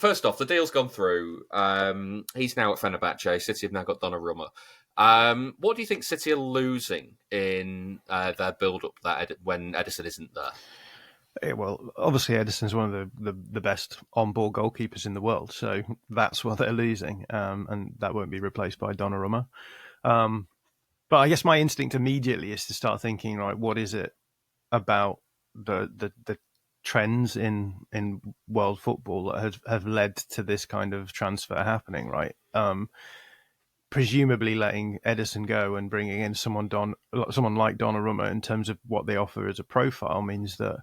First off, the deal's gone through. He's now at Fenerbahce. City have now got Donnarumma. What do you think City are losing in their build-up when Ederson isn't there? Well, obviously Ederson's one of the best on-ball goalkeepers in the world, so that's what they're losing, and that won't be replaced by Donnarumma. But I guess my instinct immediately is to start thinking, right, what is it about the trends in world football that have led to this kind of transfer happening, right? Presumably letting Ederson go and bringing in someone like Donnarumma in terms of what they offer as a profile means that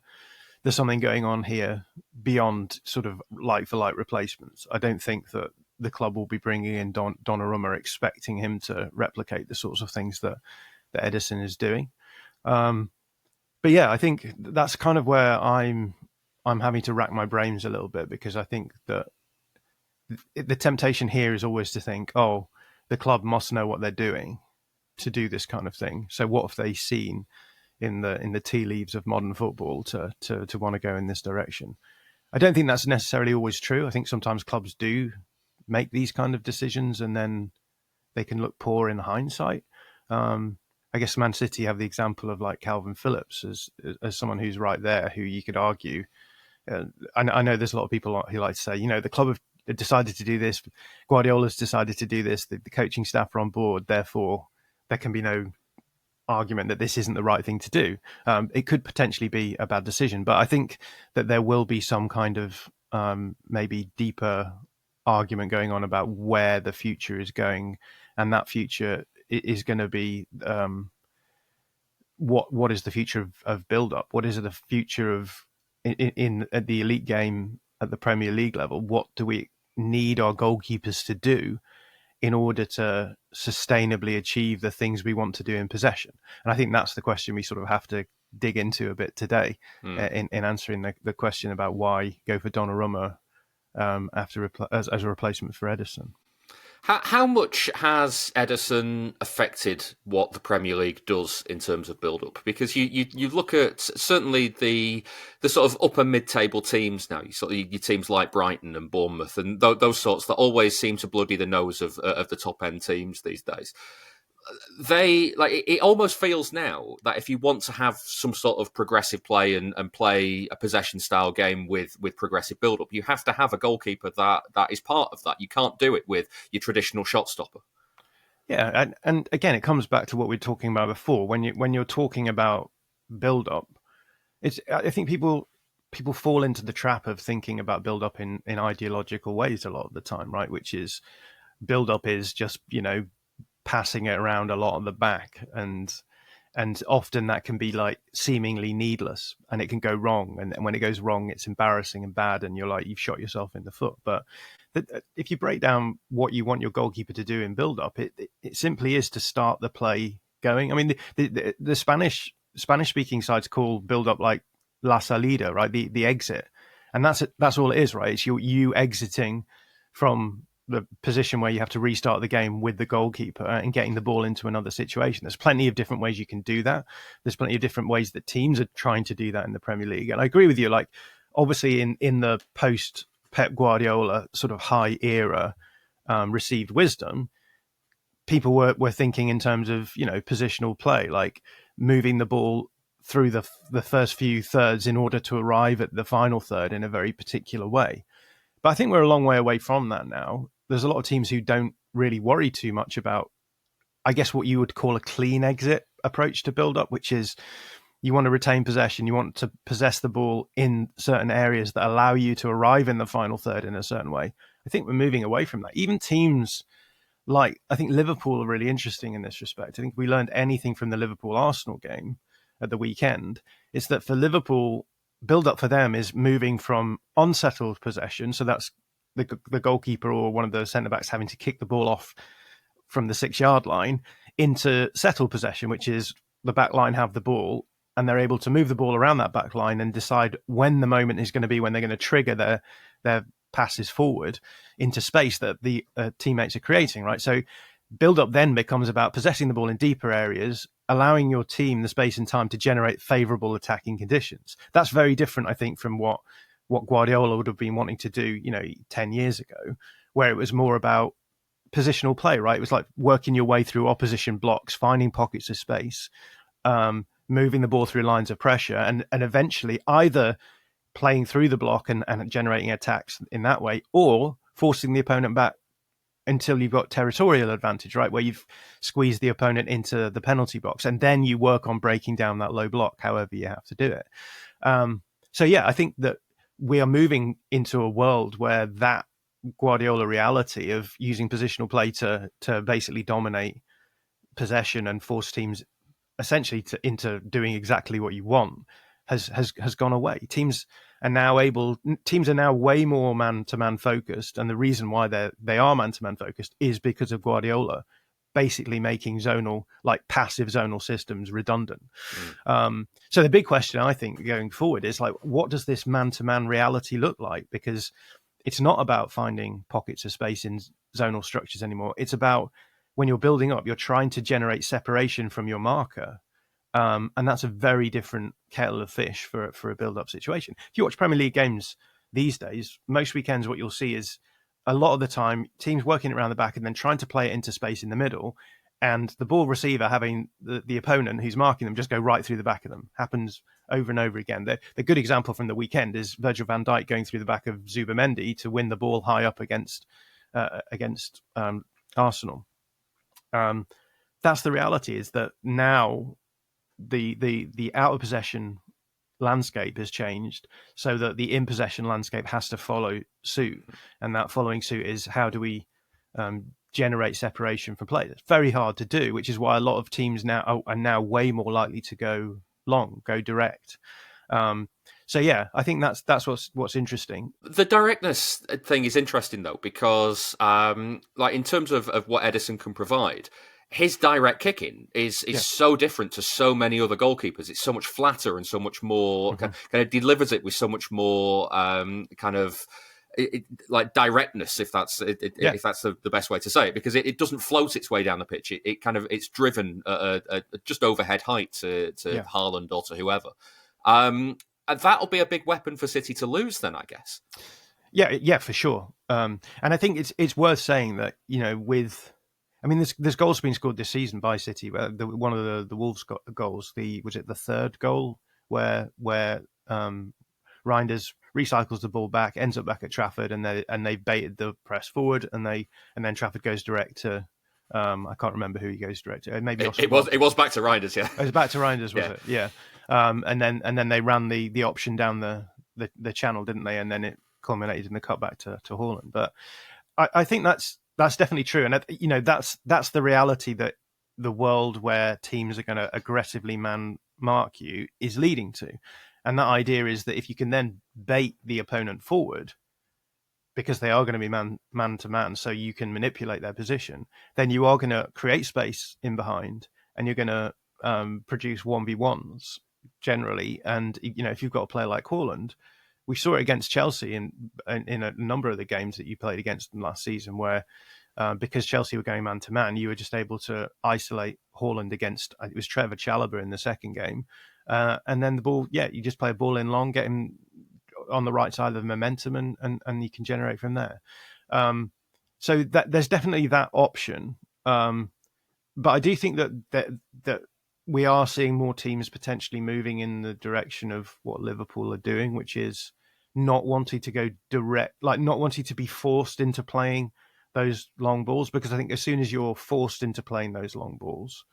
there's something going on here beyond sort of like-for-like replacements. I don't think that the club will be bringing in Donnarumma expecting him to replicate the sorts of things that Ederson is doing. But yeah, I think that's kind of where I'm having to rack my brains a little bit, because I think that the temptation here is always to think, oh, the club must know what they're doing to do this kind of thing. So what have they seen in the tea leaves of modern football to want to go in this direction? I don't think that's necessarily always true. I think sometimes clubs do make these kind of decisions and then they can look poor in hindsight. I guess Man City have the example of like Calvin Phillips as someone who's right there, who you could argue. I know there's a lot of people who like to say, the club have decided to do this, Guardiola's decided to do this, the coaching staff are on board, therefore there can be no argument that this isn't the right thing to do. It could potentially be a bad decision, but I think that there will be some kind of maybe deeper argument going on about where the future is going, and that future is going to be what is the future of build-up? What is the future of in at the elite game at the Premier League level? What do we need our goalkeepers to do in order to sustainably achieve the things we want to do in possession? And I think that's the question we sort of have to dig into a bit today in answering the question about why go for Donnarumma as a replacement for Ederson. How much has Ederson affected what the Premier League does in terms of build-up? Because you look at certainly the sort of upper mid-table teams now. Your teams like Brighton and Bournemouth and those sorts that always seem to bloody the nose of the top-end teams these days. It almost feels now that if you want to have some sort of progressive play and play a possession style game with progressive build up, you have to have a goalkeeper that is part of that. You can't do it with your traditional shot stopper. Yeah, and again, it comes back to what we were talking about before. When you're talking about build up, I think people fall into the trap of thinking about build up in ideological ways a lot of the time, right? Which is build up is just passing it around a lot on the back, and often that can be like seemingly needless, and it can go wrong, and when it goes wrong it's embarrassing and bad, and you're like, you've shot yourself in the foot. But if you break down what you want your goalkeeper to do in build up, it simply is to start the play going. I mean, the Spanish speaking sides call build up like la salida, right? The exit, and that's all it is, right? It's you exiting from the position where you have to restart the game with the goalkeeper and getting the ball into another situation. There's plenty of different ways you can do that. There's plenty of different ways that teams are trying to do that in the Premier League. And I agree with you, like obviously in the post Pep Guardiola sort of high era received wisdom, people were thinking in terms of, positional play, like moving the ball through the first few thirds in order to arrive at the final third in a very particular way. But I think we're a long way away from that now. There's a lot of teams who don't really worry too much about, I guess, what you would call a clean exit approach to build up, which is you want to retain possession. You want to possess the ball in certain areas that allow you to arrive in the final third in a certain way. I think we're moving away from that. Even teams like, I think Liverpool are really interesting in this respect. I think if we learned anything from the Liverpool-Arsenal game at the weekend, it's that for Liverpool, build up for them is moving from unsettled possession. So that's the goalkeeper or one of the centre-backs having to kick the ball off from the 6-yard line into settled possession, which is the back line have the ball and they're able to move the ball around that back line and decide when the moment is going to be when they're going to trigger their passes forward into space that the teammates are creating, right? So build up then becomes about possessing the ball in deeper areas, allowing your team the space and time to generate favourable attacking conditions. That's very different, I think, from what what Guardiola would have been wanting to do, 10 years ago, where it was more about positional play, right? It was like working your way through opposition blocks, finding pockets of space, moving the ball through lines of pressure, and eventually either playing through the block and generating attacks in that way, or forcing the opponent back until you've got territorial advantage, right? Where you've squeezed the opponent into the penalty box, and then you work on breaking down that low block, however you have to do it. So yeah, I think that we are moving into a world where that Guardiola reality of using positional play to basically dominate possession and force teams essentially into doing exactly what you want has gone away. Teams are now way more man-to-man focused, and the reason why they are man-to-man focused is because of Guardiola basically making passive zonal systems redundant. So the big question, I think, going forward is like, what does this man-to-man reality look like? Because it's not about finding pockets of space in zonal structures anymore. It's about when you're building up, you're trying to generate separation from your marker. And that's a very different kettle of fish for a build-up situation. If you watch Premier League games these days, most weekends what you'll see is a lot of the time teams working around the back and then trying to play it into space in the middle, and the ball receiver having the opponent who's marking them just go right through the back of them. Happens over and over again. The good example from the weekend is Virgil van Dijk going through the back of Zubamendi to win the ball high up against Arsenal. That's the reality, is that now the out of possession landscape has changed, so that the in possession landscape has to follow suit, and that following suit is how do we generate separation from play. It's very hard to do, which is why a lot of teams now are now way more likely to go long, go direct. So yeah, I think that's what's interesting. The directness thing is interesting though, because like in terms of what Ederson can provide, his direct kicking is so different to so many other goalkeepers. It's so much flatter and so much more kind of delivers it with so much more kind of like directness, if that's the best way to say it, because it doesn't float its way down the pitch. It's driven at just overhead height to Haaland or to whoever. And that'll be a big weapon for City to lose then, I guess. Yeah, for sure. And I think it's worth saying that, there's goals being scored this season by City. One of the Wolves goals, was it the third goal where Reinders recycles the ball back, ends up back at Trafford, and they baited the press forward, and then Trafford goes direct to I can't remember who he goes direct to. Maybe it was back to Reinders, yeah. It was back to Reinders, was it? Yeah. And then they ran the option down the channel, didn't they? And then it culminated in the cutback to Haaland. But I think that's definitely true, and that's the reality that the world where teams are going to aggressively man mark you is leading to. And that idea is that if you can then bait the opponent forward, because they are going to be man to man, so you can manipulate their position, then you are going to create space in behind, and you're going to produce 1v1s generally. And if you've got a player like Haaland, we saw it against Chelsea in a number of the games that you played against them last season, where because Chelsea were going man to man, you were just able to isolate Haaland against, it was Trevor Chalobah in the second game. And then the ball, you just play a ball in long, get him on the right side of the momentum, and you can generate from there. So that there's definitely that option. But I do think that we are seeing more teams potentially moving in the direction of what Liverpool are doing, which is not wanting to go direct, like not wanting to be forced into playing those long balls, because I think as soon as you're forced into playing those long balls,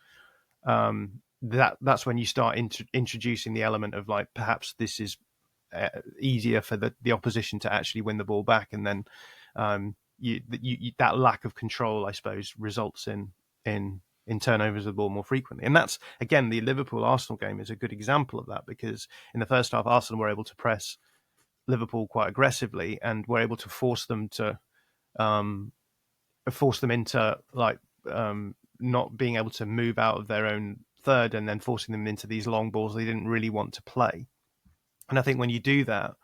that's when you start introducing the element of like, perhaps this is easier for the opposition to actually win the ball back, and then that lack of control, I suppose, results in turnovers of the ball more frequently. And that's, again, the Liverpool-Arsenal game is a good example of that, because in the first half, Arsenal were able to press Liverpool quite aggressively and were able to force them into not being able to move out of their own third, and then forcing them into these long balls they didn't really want to play. And I think when you do that,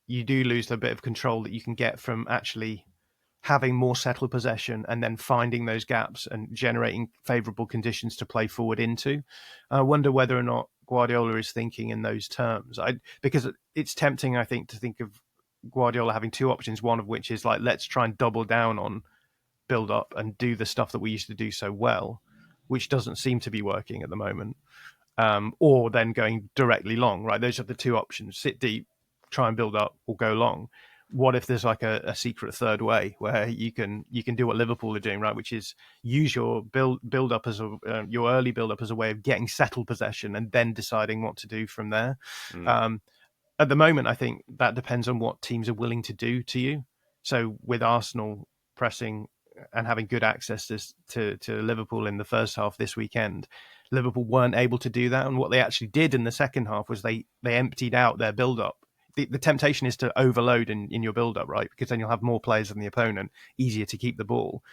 you do lose a bit of control that you can get from actually having more settled possession and then finding those gaps and generating favourable conditions to play forward into. I wonder whether or not Guardiola is thinking in those terms. Because it's tempting, I think, to think of Guardiola having two options, one of which is like, let's try and double down on build up and do the stuff that we used to do so well, which doesn't seem to be working at the moment. Or then going directly long, right? Those are the two options: sit deep, try and build up, or go long. What if there's like a secret third way where you can do what Liverpool are doing, right? Which is use your build up as your early build up as a way of getting settled possession and then deciding what to do from there. At the moment, I think that depends on what teams are willing to do to you. So with Arsenal pressing and having good access to Liverpool in the first half this weekend, Liverpool weren't able to do that. And what they actually did in the second half was they emptied out their build-up. The temptation is to overload in your build-up, right? Because then you'll have more players than the opponent, easier to keep the ball.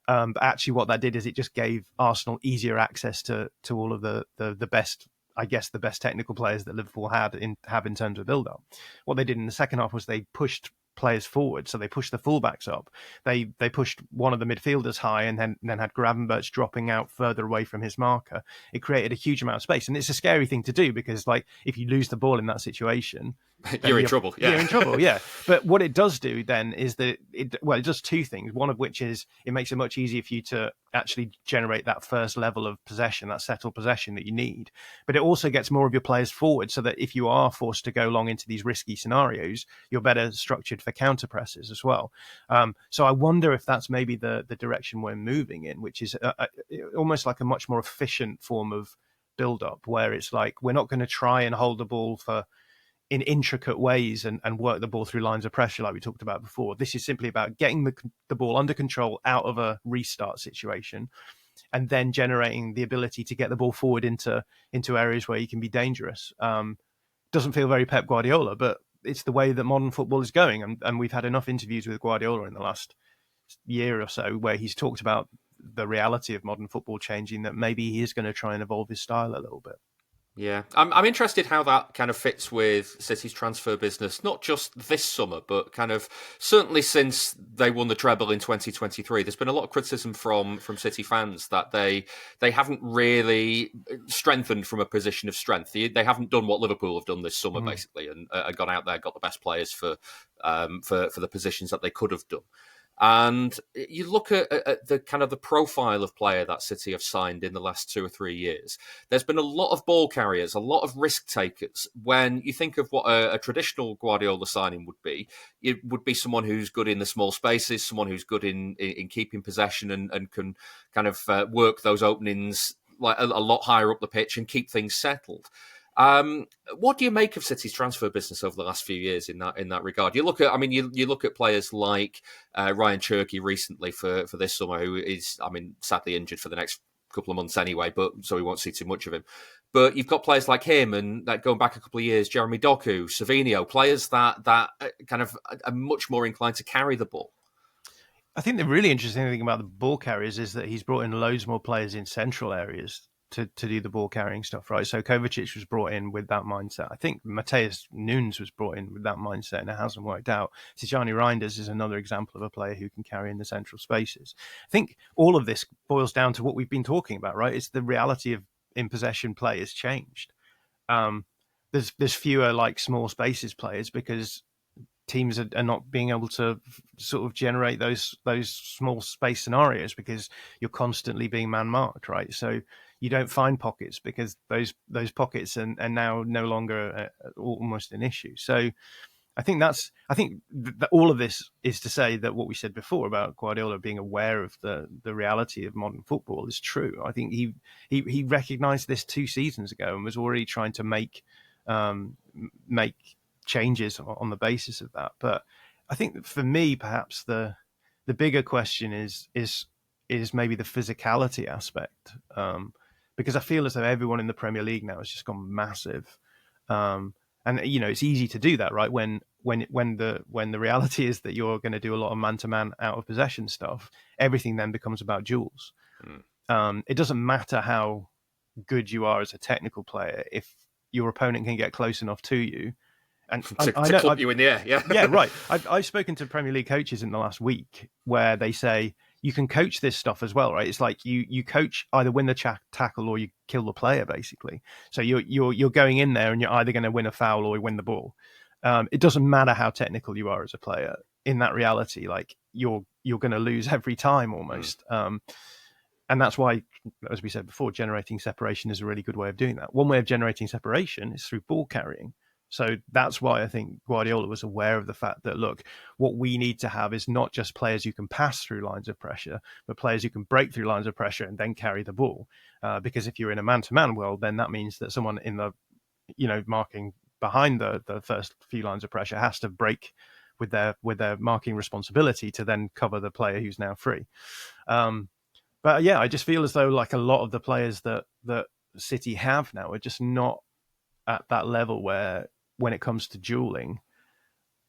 But actually what that did is it just gave Arsenal easier access to all of the best, I guess, the best technical players that Liverpool have in terms of build-up. What they did in the second half was they pushed players forward, so they pushed the fullbacks up. They pushed one of the midfielders high, and then had Gravenberch dropping out further away from his marker. It created a huge amount of space, and it's a scary thing to do because, like, if you lose the ball in that situation, you're in trouble. Yeah, you're in trouble. Yeah, but what it does do then is that it does two things. One of which is it makes it much easier for you to actually generate that first level of possession, that settled possession that you need. But it also gets more of your players forward, so that if you are forced to go long into these risky scenarios, you're better structured for counter presses as well. So I wonder if that's maybe the direction we're moving in, which is almost like a much more efficient form of build-up, where it's like we're not going to try and hold the ball in intricate ways and work the ball through lines of pressure like we talked about before. This is simply about getting the ball under control out of a restart situation, and then generating the ability to get the ball forward into areas where you can be dangerous. Doesn't feel very Pep Guardiola, but it's the way that modern football is going. And we've had enough interviews with Guardiola in the last year or so where he's talked about the reality of modern football changing, that maybe he is going to try and evolve his style a little bit. Yeah, I'm interested how that kind of fits with City's transfer business, not just this summer, but kind of certainly since they won the treble in 2023. There's been a lot of criticism from City fans that they haven't really strengthened from a position of strength. They haven't done what Liverpool have done this summer, basically, and gone out there, got the best players for the positions that they could have done. And you look at the kind of the profile of player that City have signed in the last 2 or 3 years. There's been a lot of ball carriers, a lot of risk takers. When you think of what a traditional Guardiola signing would be, it would be someone who's good in the small spaces, someone who's good in keeping possession and can kind of work those openings like a lot higher up the pitch and keep things settled. What do you make of City's transfer business over the last few years in that regard? You look at, you look at players like Ryan Cherky recently for this summer, who is, sadly injured for the next couple of months anyway, but so we won't see too much of him. But you've got players like him, and that going back a couple of years, Jeremy Doku, Savinho, players that kind of are much more inclined to carry the ball. I think the really interesting thing about the ball carriers is that he's brought in loads more players in central areas to do the ball carrying stuff, right? So Kovacic was brought in with that mindset. I think Matheus Nunes was brought in with that mindset, and it hasn't worked out. Tijani Reinders is another example of a player who can carry in the central spaces. I think all of this boils down to what we've been talking about, right? It's the reality of in possession play has changed. There's fewer like small spaces players because teams are not being able to sort of generate those small space scenarios because you're constantly being man marked, right? So you don't find pockets because those pockets are now no longer almost an issue. So I think that all of this is to say that what we said before about Guardiola being aware of the reality of modern football is true. I think he recognised this 2 seasons ago and was already trying to make changes on the basis of that. But I think that for me, perhaps the bigger question is maybe the physicality aspect, because I feel as though everyone in the Premier League now has just gone massive, and it's easy to do that, right? When the reality is that you're going to do a lot of man-to-man out of possession stuff, everything then becomes about duels. It doesn't matter how good you are as a technical player if your opponent can get close enough to you and to club you in the air. Yeah, yeah, right. I've spoken to Premier League coaches in the last week where they say you can coach this stuff as well, right? It's like you coach either win the tackle or you kill the player, basically. So you're going in there and you're either going to win a foul or win the ball. It doesn't matter how technical you are as a player. In that reality, like you're going to lose every time almost. And that's why, as we said before, generating separation is a really good way of doing that. One way of generating separation is through ball carrying. So that's why I think Guardiola was aware of the fact that, look, what we need to have is not just players who can pass through lines of pressure, but players who can break through lines of pressure and then carry the ball. Because if you're in a man-to-man world, then that means that someone in the, marking behind the first few lines of pressure has to break with their marking responsibility to then cover the player who's now free. But yeah, I just feel as though like a lot of the players that City have now are just not at that level where, when it comes to dueling,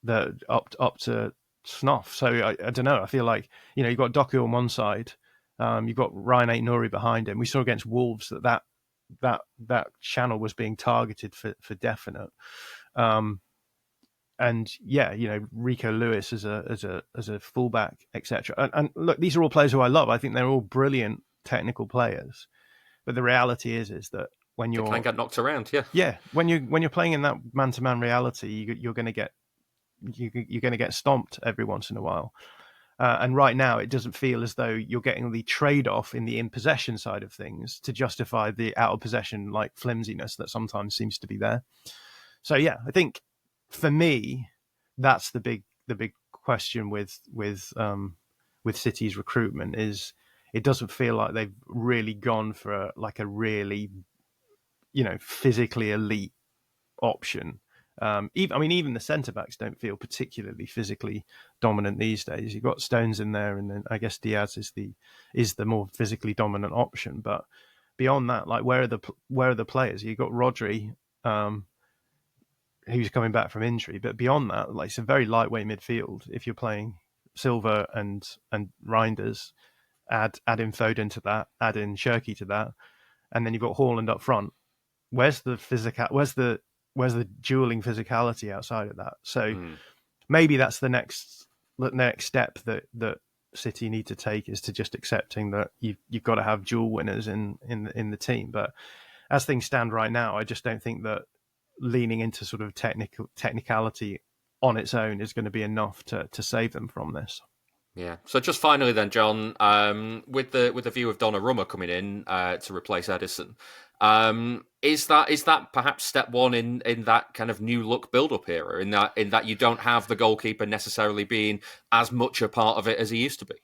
they're up to snuff. So I don't know. I feel like, you've got Doku on one side, you've got Ryan Aït-Nouri behind him. We saw against Wolves that channel was being targeted for definite. And yeah, Rico Lewis as a fullback, etc. And look, these are all players who I love. I think they're all brilliant technical players. But the reality is that when they can get knocked around, yeah, when you're playing in that man-to-man reality, you're going to get stomped every once in a while. And right now, it doesn't feel as though you're getting the trade-off in the in-possession side of things to justify the out-of-possession like flimsiness that sometimes seems to be there. So yeah, I think for me, that's the big question with City's recruitment is it doesn't feel like they've really gone for a really physically elite option. Even the centre backs don't feel particularly physically dominant these days. You've got Stones in there, and then I guess Diaz is the more physically dominant option. But beyond that, like where are the players? You've got Rodri, who's coming back from injury, but beyond that, like it's a very lightweight midfield. If you're playing Silva and Reinders, add in Foden to that, add in Shirky to that, and then you've got Haaland up front. Where's the dueling physicality outside of that? So maybe that's the next step that City need to take, is to just accepting that you've got to have duel winners in the team. But as things stand right now, I just don't think that leaning into sort of technicality on its own is going to be enough to save them from this. Yeah. So just finally then, John, with the view of Donnarumma coming in to replace Ederson, is that perhaps step one in that kind of new look build-up era, in that you don't have the goalkeeper necessarily being as much a part of it as he used to be?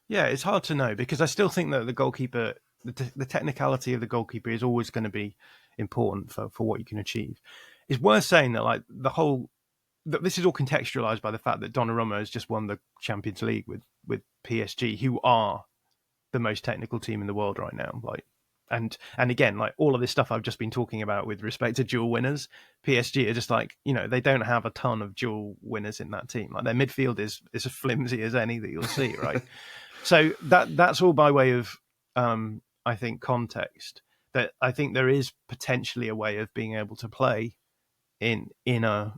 Yeah, it's hard to know, because I still think that the goalkeeper, the technicality of the goalkeeper is always going to be important for what you can achieve. It's worth saying that like this is all contextualized by the fact that Donnarumma has just won the Champions League with PSG, who are the most technical team in the world right now. Like, and again, like all of this stuff I've just been talking about with respect to dual winners, PSG are just like, they don't have a ton of dual winners in that team. Like their midfield is as flimsy as any that you'll see, right? So that's all by way of, I think, context. That I think there is potentially a way of being able to play in a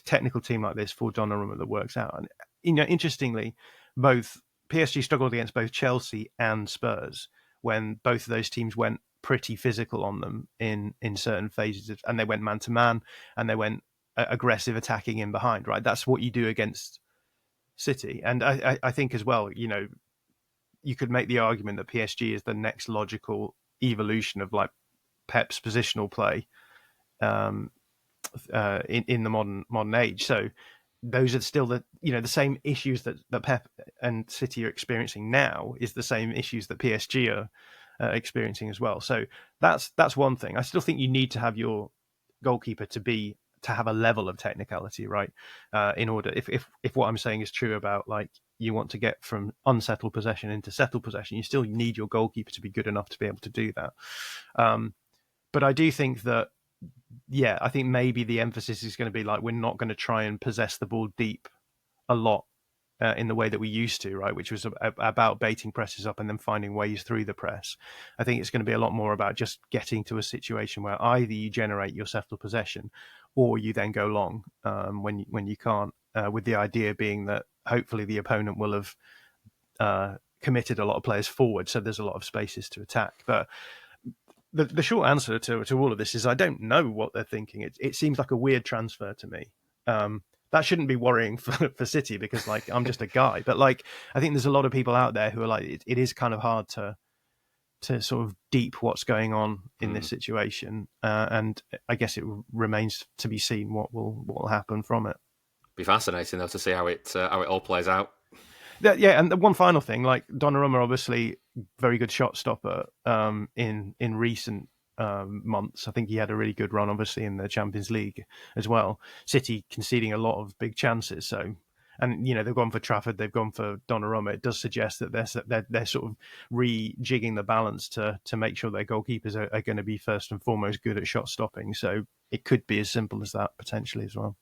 technical team like this for Donnarumma that works out. And interestingly, both PSG struggled against both Chelsea and Spurs when both of those teams went pretty physical on them in certain phases, and they went man to man and they went aggressive attacking in behind. Right, that's what you do against City, and I think as well, you could make the argument that PSG is the next logical evolution of like Pep's positional play in the modern age. So those are still the same issues that Pep and City are experiencing now is the same issues that PSG are experiencing as well. So that's one thing. I still think you need to have your goalkeeper to have a level of technicality, right? In order, if what I'm saying is true about like you want to get from unsettled possession into settled possession, you still need your goalkeeper to be good enough to be able to do that. But I do think that, yeah, I think maybe the emphasis is going to be like, we're not going to try and possess the ball deep a lot in the way that we used to, right? Which was about baiting presses up and then finding ways through the press. I think it's going to be a lot more about just getting to a situation where either you generate your settled possession or you then go long when you can't with the idea being that hopefully the opponent will have committed a lot of players forward, so there's a lot of spaces to attack. But the short answer to all of this is I don't know what they're thinking. It seems like a weird transfer to me. That shouldn't be worrying for City because like I'm just a guy, but like I think there's a lot of people out there who are like it is kind of hard to sort of deep what's going on in this situation, and I guess it remains to be seen what will happen from it. Be fascinating though to see how it all plays out. Yeah, and the one final thing, like Donnarumma, obviously very good shot stopper in recent months. I think he had a really good run, obviously in the Champions League as well. City conceding a lot of big chances, so. And they've gone for Trafford, they've gone for Donnarumma. It does suggest that they're sort of rejigging the balance to make sure their goalkeepers are going to be first and foremost good at shot stopping. So it could be as simple as that potentially as well.